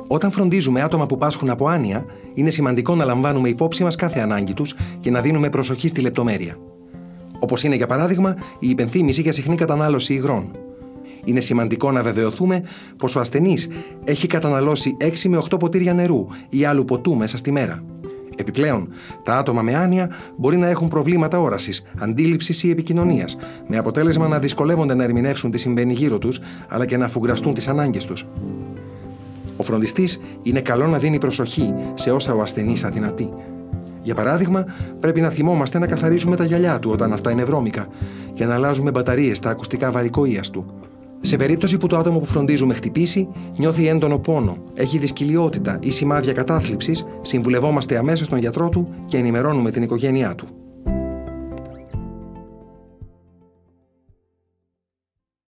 Όταν φροντίζουμε άτομα που πάσχουν από άνοια, είναι σημαντικό να λαμβάνουμε υπόψη μας κάθε ανάγκη τους και να δίνουμε προσοχή στη λεπτομέρεια. Όπως είναι, για παράδειγμα, η υπενθύμηση για συχνή κατανάλωση υγρών. Είναι σημαντικό να βεβαιωθούμε πως ο ασθενής έχει καταναλώσει 6 με 8 ποτήρια νερού ή άλλου ποτού μέσα στη μέρα. Επιπλέον, τα άτομα με άνοια μπορεί να έχουν προβλήματα όρασης, αντίληψης ή επικοινωνίας, με αποτέλεσμα να δυσκολεύονται να ερμηνεύσουν τι συμβαίνει γύρω τους, αλλά και να αφουγκραστούν τις ανάγκες τους. Ο φροντιστής είναι καλό να δίνει προσοχή σε όσα ο ασθενής αδυνατεί. Για παράδειγμα, πρέπει να θυμόμαστε να καθαρίζουμε τα γυαλιά του όταν αυτά είναι βρώμικα και να αλλάζουμε μπαταρίες στα ακουστικά βαρικοείας του. Σε περίπτωση που το άτομο που φροντίζουμε χτυπήσει, νιώθει έντονο πόνο, έχει δυσκολιότητα ή σημάδια κατάθλιψης, συμβουλευόμαστε αμέσως τον γιατρό του και ενημερώνουμε την οικογένειά του.